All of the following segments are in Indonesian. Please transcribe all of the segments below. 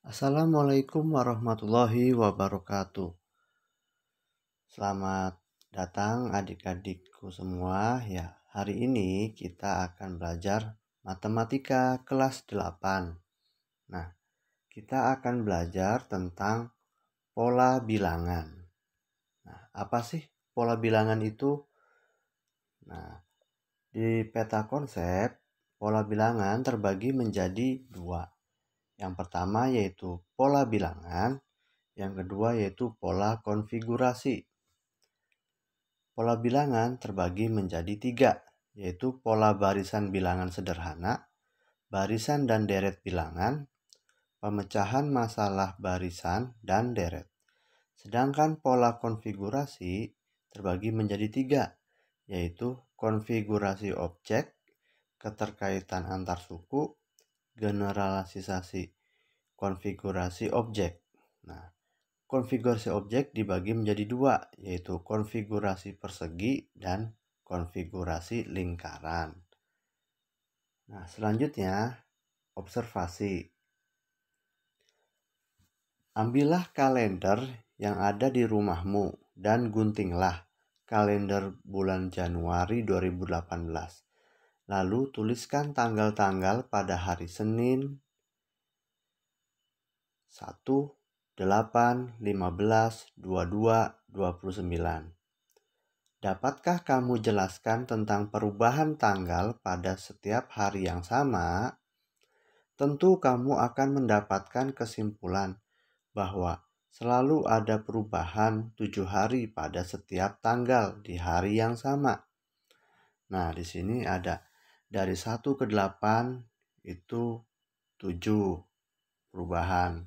Assalamualaikum warahmatullahi wabarakatuh. Selamat datang adik-adikku semua. Ya, hari ini kita akan belajar matematika kelas 8. Nah, kita akan belajar tentang pola bilangan. Nah, apa sih pola bilangan itu? Nah, di peta konsep, pola bilangan terbagi menjadi dua. Yang pertama yaitu pola bilangan, yang kedua yaitu pola konfigurasi. Pola bilangan terbagi menjadi tiga, yaitu pola barisan bilangan sederhana, barisan dan deret bilangan, pemecahan masalah barisan dan deret. Sedangkan pola konfigurasi terbagi menjadi tiga, yaitu konfigurasi objek, keterkaitan antar suku, generalisasi konfigurasi objek. Nah, konfigurasi objek dibagi menjadi dua, yaitu konfigurasi persegi dan konfigurasi lingkaran. Nah, selanjutnya observasi. Ambillah kalender yang ada di rumahmu dan guntinglah kalender bulan Januari 2018. Lalu tuliskan tanggal-tanggal pada hari Senin 1, 8, 15, 22, 29. Dapatkah kamu jelaskan tentang perubahan tanggal pada setiap hari yang sama? Tentu kamu akan mendapatkan kesimpulan bahwa selalu ada perubahan 7 hari pada setiap tanggal di hari yang sama. Nah, di sini ada dari 1 ke 8 itu 7 perubahan.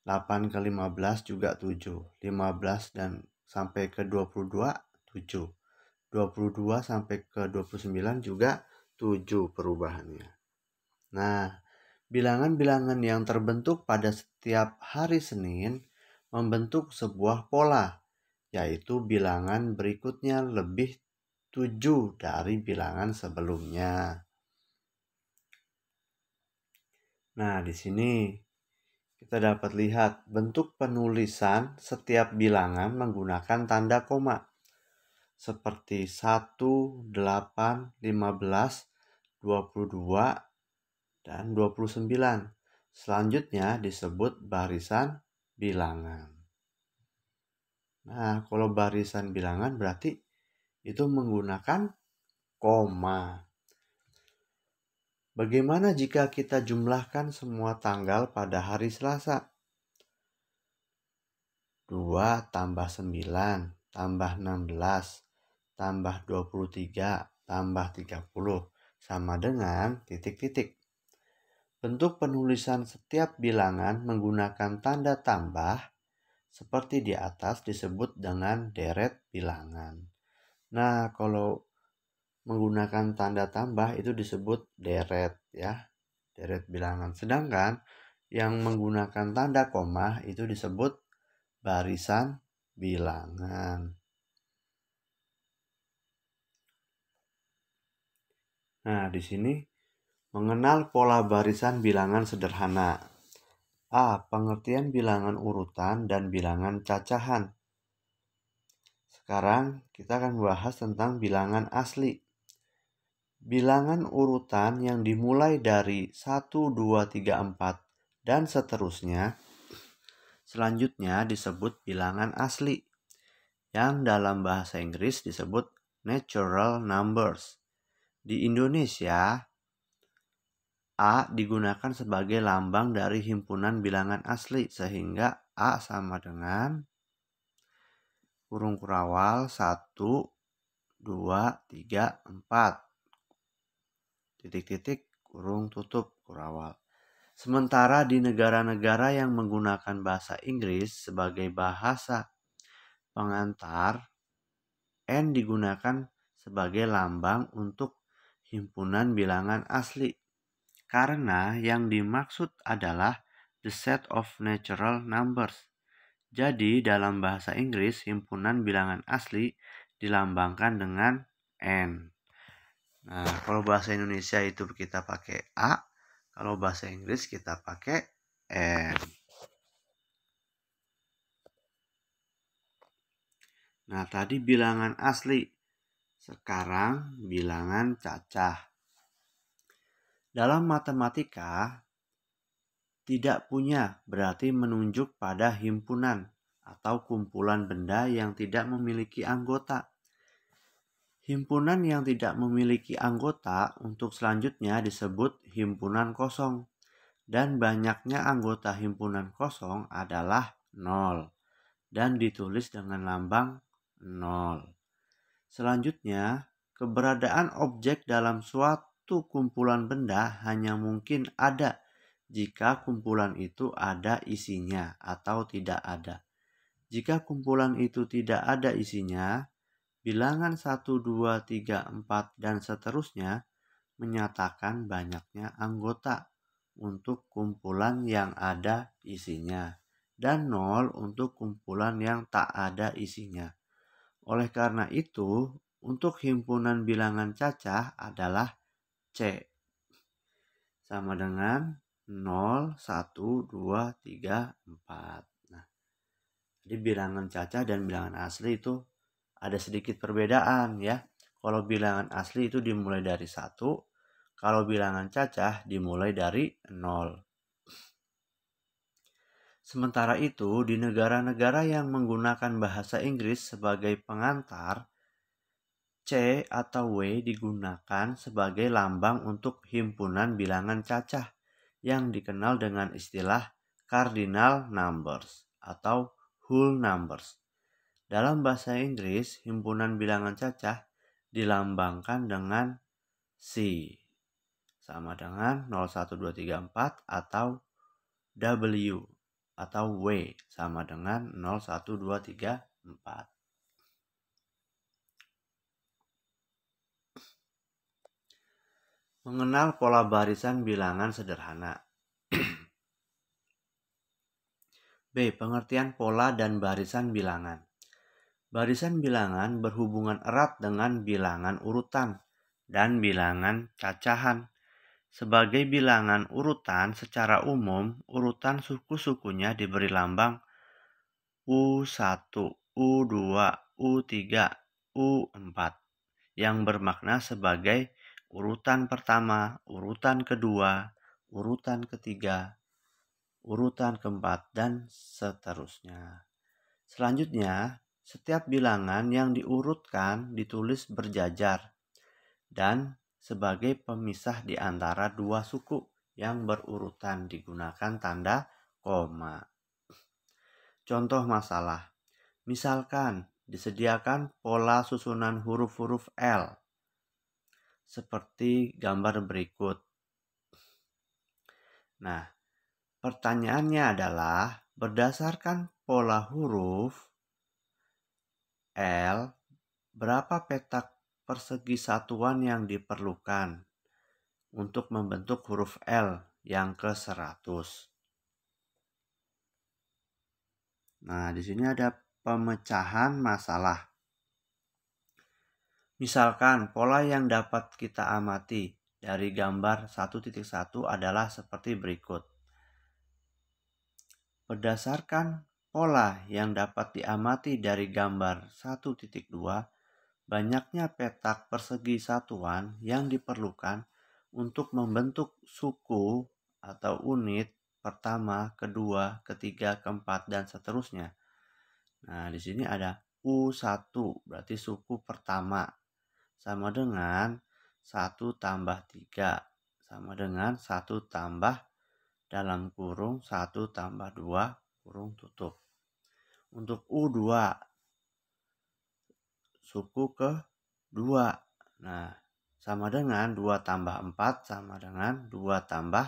8 ke 15 juga 7. 15 dan sampai ke 22 7. 22 sampai ke 29 juga 7 perubahannya. Nah, bilangan-bilangan yang terbentuk pada setiap hari Senin membentuk sebuah pola, yaitu bilangan berikutnya lebih 7 dari bilangan sebelumnya. Nah, di sini kita dapat lihat bentuk penulisan setiap bilangan menggunakan tanda koma. Seperti 1, 8, 15, 22, dan 29. Selanjutnya disebut barisan bilangan. Nah, kalau barisan bilangan berarti itu menggunakan koma. Bagaimana jika kita jumlahkan semua tanggal pada hari Selasa? 2 tambah 9 tambah 16 tambah 23 tambah 30 sama dengan titik-titik. Bentuk penulisan setiap bilangan menggunakan tanda tambah seperti di atas disebut dengan deret bilangan. Nah, kalau menggunakan tanda tambah itu disebut deret ya, deret bilangan. Sedangkan yang menggunakan tanda koma itu disebut barisan bilangan. Nah, di sini mengenal pola barisan bilangan sederhana. A. Pengertian bilangan urutan dan bilangan cacahan. Sekarang kita akan membahas tentang bilangan asli. Bilangan urutan yang dimulai dari 1, 2, 3, 4 dan seterusnya selanjutnya disebut bilangan asli, yang dalam bahasa Inggris disebut natural numbers. Di Indonesia, A digunakan sebagai lambang dari himpunan bilangan asli, sehingga A sama dengan kurung kurawal 1, 2, 3, 4. Titik-titik, kurung tutup, kurawal. Sementara di negara-negara yang menggunakan bahasa Inggris sebagai bahasa pengantar, N digunakan sebagai lambang untuk himpunan bilangan asli. Karena yang dimaksud adalah the set of natural numbers. Jadi dalam bahasa Inggris himpunan bilangan asli dilambangkan dengan N. Nah, kalau bahasa Indonesia itu kita pakai A, kalau bahasa Inggris kita pakai N. Nah, tadi bilangan asli. Sekarang bilangan cacah. Dalam matematika, tidak punya berarti menunjuk pada himpunan atau kumpulan benda yang tidak memiliki anggota. Himpunan yang tidak memiliki anggota untuk selanjutnya disebut himpunan kosong. Dan banyaknya anggota himpunan kosong adalah 0 dan ditulis dengan lambang 0. Selanjutnya, keberadaan objek dalam suatu kumpulan benda hanya mungkin ada jika kumpulan itu ada isinya atau tidak ada. Jika kumpulan itu tidak ada isinya, bilangan 1, 2, 3, 4, dan seterusnya menyatakan banyaknya anggota untuk kumpulan yang ada isinya dan 0 untuk kumpulan yang tak ada isinya. Oleh karena itu, untuk himpunan bilangan cacah adalah C. Sama dengan 0, 1, 2, 3, 4. Nah, jadi bilangan cacah dan bilangan asli itu ada sedikit perbedaan ya. Kalau bilangan asli itu dimulai dari 1, kalau bilangan cacah dimulai dari 0. Sementara itu, di negara-negara yang menggunakan bahasa Inggris sebagai pengantar, C atau W digunakan sebagai lambang untuk himpunan bilangan cacah yang dikenal dengan istilah cardinal numbers atau whole numbers. Dalam bahasa Inggris, himpunan bilangan cacah dilambangkan dengan C sama dengan 0, 1, 2, 3, 4 atau W atau W sama dengan 0, 1, 2, 3, 4. Mengenal pola barisan bilangan sederhana. B. Pengertian pola dan barisan bilangan. Barisan bilangan berhubungan erat dengan bilangan urutan dan bilangan cacahan. Sebagai bilangan urutan secara umum, urutan suku-sukunya diberi lambang U1, U2, U3, U4 yang bermakna sebagai urutan pertama, urutan kedua, urutan ketiga, urutan keempat, dan seterusnya. Selanjutnya, setiap bilangan yang diurutkan ditulis berjajar dan sebagai pemisah di antara dua suku yang berurutan digunakan tanda koma. Contoh masalah. Misalkan disediakan pola susunan huruf-huruf L seperti gambar berikut. Nah, pertanyaannya adalah berdasarkan pola huruf L, berapa petak persegi satuan yang diperlukan untuk membentuk huruf L yang ke-100? Nah, di sini ada pemecahan masalah. Misalkan pola yang dapat kita amati dari gambar 1.1 adalah seperti berikut. Berdasarkan pola yang dapat diamati dari gambar 1.2, banyaknya petak persegi satuan yang diperlukan untuk membentuk suku atau unit pertama, kedua, ketiga, keempat, dan seterusnya. Nah, di sini ada U1, berarti suku pertama, sama dengan 1 tambah 3, sama dengan 1 tambah dalam kurung 1 tambah 2 kurung tutup. Untuk U2, suku ke-2. Nah, sama dengan 2 tambah 4 sama dengan 2 tambah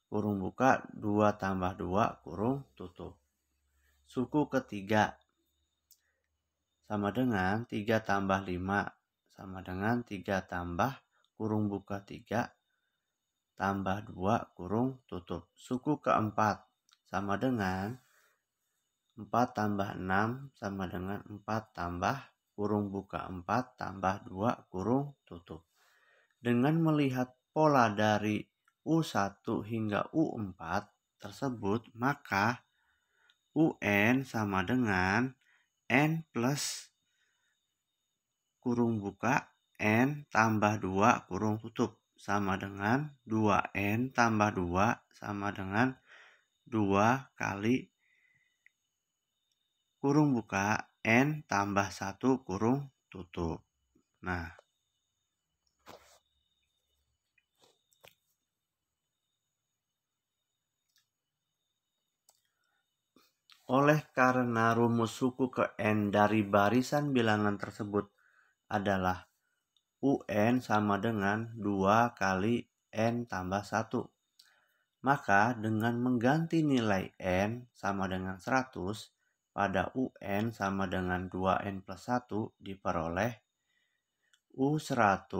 kurung buka 2 tambah 2 kurung tutup. Suku ketiga sama dengan 3 tambah 5 sama dengan 3 tambah kurung buka 3 tambah 2 kurung tutup. Suku keempat sama dengan 4 tambah 6 sama dengan 4 tambah kurung buka 4 tambah 2 kurung tutup. Dengan melihat pola dari U1 hingga U4 tersebut, maka UN sama dengan N plus kurung buka N tambah 2 kurung tutup sama dengan 2N tambah 2 sama dengan 2 kali kurung buka N tambah 1 kurung tutup. Nah, oleh karena rumus suku ke N dari barisan bilangan tersebut adalah UN sama dengan 2 kali N tambah 1. Maka dengan mengganti nilai N sama dengan 100 pada UN sama dengan 2N plus 1 diperoleh U100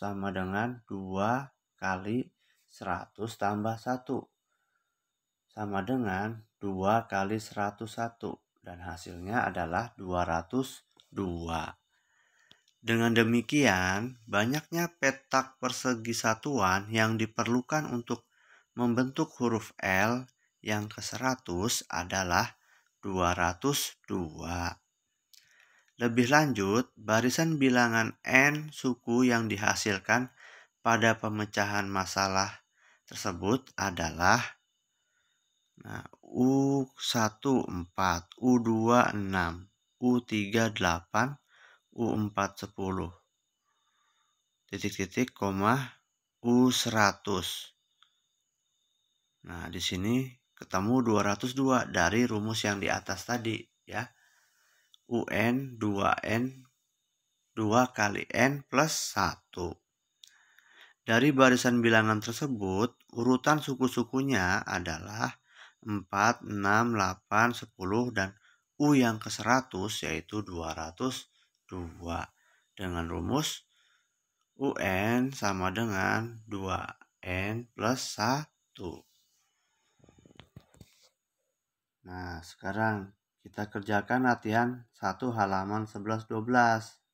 sama dengan 2 kali 100 tambah 1 sama dengan 2 kali 101 dan hasilnya adalah 202. Dengan demikian, banyaknya petak persegi satuan yang diperlukan untuk membentuk huruf L yang ke-100 adalah 202. Lebih lanjut, barisan bilangan N suku yang dihasilkan pada pemecahan masalah tersebut adalah U1 4, U2 6, U3 8, U4 10, titik-titik, koma, U100. Nah, di sini ketemu 202 dari rumus yang di atas tadi, ya. UN 2N 2 kali N plus 1. Dari barisan bilangan tersebut, urutan suku-sukunya adalah 4, 6, 8, 10, dan U yang ke-100 yaitu 202. Dengan rumus UN sama dengan 2N plus 1. Nah, sekarang kita kerjakan latihan 1 halaman 11-12.